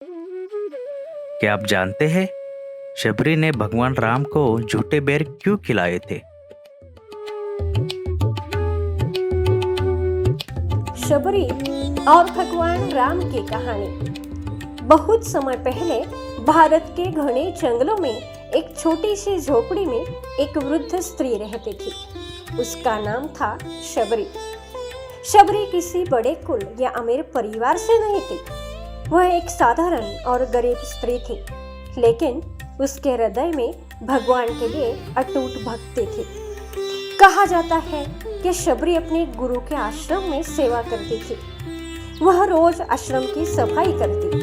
क्या आप जानते हैं शबरी ने भगवान राम को झूठे बेर क्यों खिलाए थे? शबरी और भगवान राम की कहानी। बहुत समय पहले भारत के घने जंगलों में एक छोटी सी झोपड़ी में एक वृद्ध स्त्री रहती थी। उसका नाम था शबरी। शबरी किसी बड़े कुल या अमीर परिवार से नहीं थी। वह एक साधारण और गरीब स्त्री थी, लेकिन उसके हृदय में भगवान के लिए अटूट भक्ति थी। कहा जाता है कि शबरी अपने गुरु के आश्रम में सेवा करती थी। वह रोज आश्रम की सफाई करती,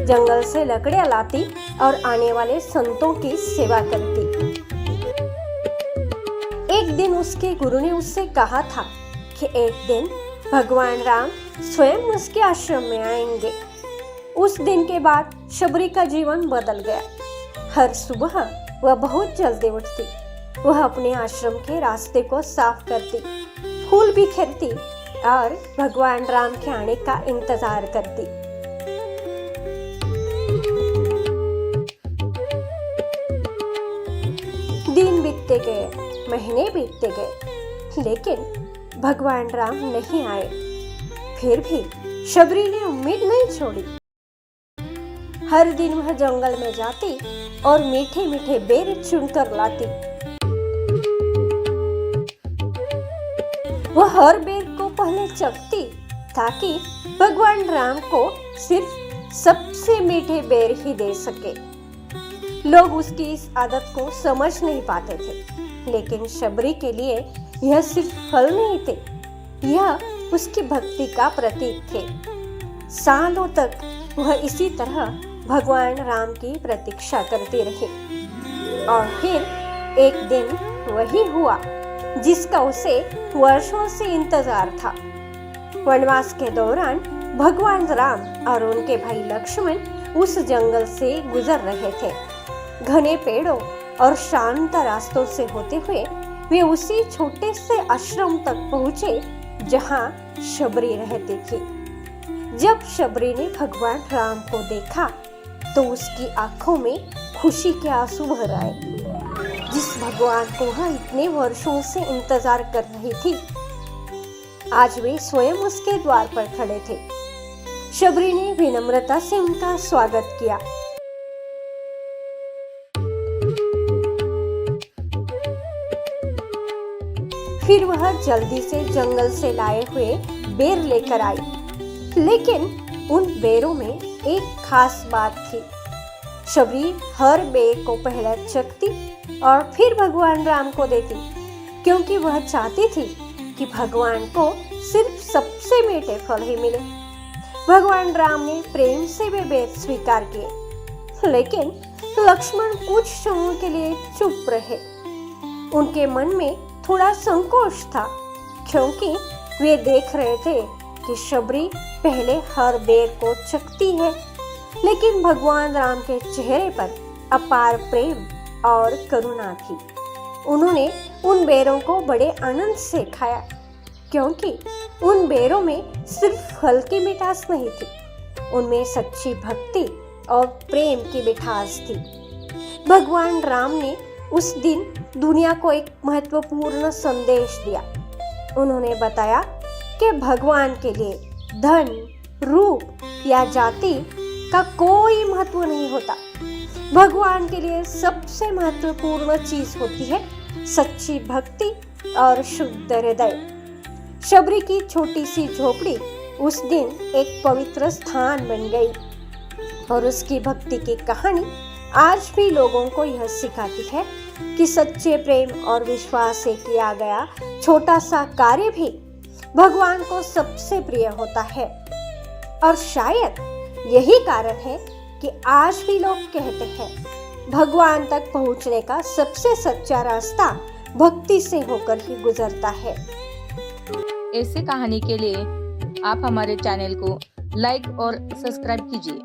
जंगल से लकड़ियां लाती और आने वाले संतों की सेवा करती। एक दिन उसके गुरु ने उससे कहा था कि एक दिन भगवान राम स्वयं उसके आश्रम में आएंगे। उस दिन के बाद शबरी का जीवन बदल गया। हर सुबह वह बहुत जल्दी उठती। वह अपने आश्रम के रास्ते को साफ करती, फूल बिखेरती और भगवान राम के आने का इंतजार करती। दिन बीतते गए, महीने बीतते गए, लेकिन भगवान राम नहीं आए। फिर भी शबरी ने उम्मीद नहीं छोड़ी। हर दिन वह जंगल में जाती और मीठे मीठे बेर चुनकर लाती। वह हर बेर को पहले चखती ताकि भगवान राम को सिर्फ सबसे मीठे बेर ही दे सके। लोग उसकी इस आदत को समझ नहीं पाते थे, लेकिन शबरी के लिए यह सिर्फ फल नहीं थे, यह उसकी भक्ति का प्रतीक थे। सालों तक वह इसी तरह भगवान राम की प्रतीक्षा करती रही और फिर एक दिन वही हुआ जिसका उसे वर्षों से इंतजार था। वनवास के दौरान भगवान राम और उनके भाई लक्ष्मण उस जंगल से गुजर रहे थे। घने पेड़ों और शांत रास्तों से होते हुए वे उसी छोटे से आश्रम तक पहुंचे जहां शबरी रहती थी। जब शबरी ने भगवान राम को देखा तो उसकी आंखों में खुशी के आंसू भर आए। जिस भगवान को वह इतने वर्षों से इंतजार कर रही थी, आज वे स्वयं उसके द्वार पर खड़े थे। शबरी ने विनम्रता से उनका स्वागत किया। फिर वह जल्दी से जंगल से लाए हुए बेर लेकर आई, लेकिन उन बेरों में एक खास बात थी। शबरी हर बेर को पहले चखती और फिर भगवान राम को देती, क्योंकि वह चाहती थी कि भगवान को सिर्फ सबसे मीठे फल ही मिले। भगवान राम ने प्रेम से वे बेर स्वीकार किए, लेकिन लक्ष्मण कुछ क्षणों के लिए चुप रहे। उनके मन में थोड़ा संकोच था, क्योंकि वे देख रहे थे कि शबरी पहले हर बेर को चखती है, लेकिन भगवान राम के चेहरे पर अपार प्रेम और करुणा थी। उन्होंने उन बेरों को बड़े आनंद से खाया, क्योंकि उन बेरों में सिर्फ फल की मिठास नहीं थी, उनमें सच्ची भक्ति और प्रेम की मिठास थी। भगवान राम ने उस दिन दुनिया को एक महत्वपूर्ण संदेश दिया। उन्होंने बताया कि भगवान के लिए धन, रूप या जाति का कोई महत्व नहीं होता। भगवान के लिए सबसे महत्वपूर्ण चीज होती है सच्ची भक्ति और शुद्ध हृदय। शबरी की छोटी सी झोपड़ी उस दिन एक पवित्र स्थान बन गई और उसकी भक्ति की कहानी आज भी लोगों को यह सिखाती है कि सच्चे प्रेम और विश्वास से किया गया छोटा सा कार्य भी भगवान को सबसे प्रिय होता है। और शायद यही कारण है कि आज भी लोग कहते हैं भगवान तक पहुंचने का सबसे सच्चा रास्ता भक्ति से होकर ही गुजरता है। ऐसे कहानी के लिए आप हमारे चैनल को लाइक और सब्सक्राइब कीजिए।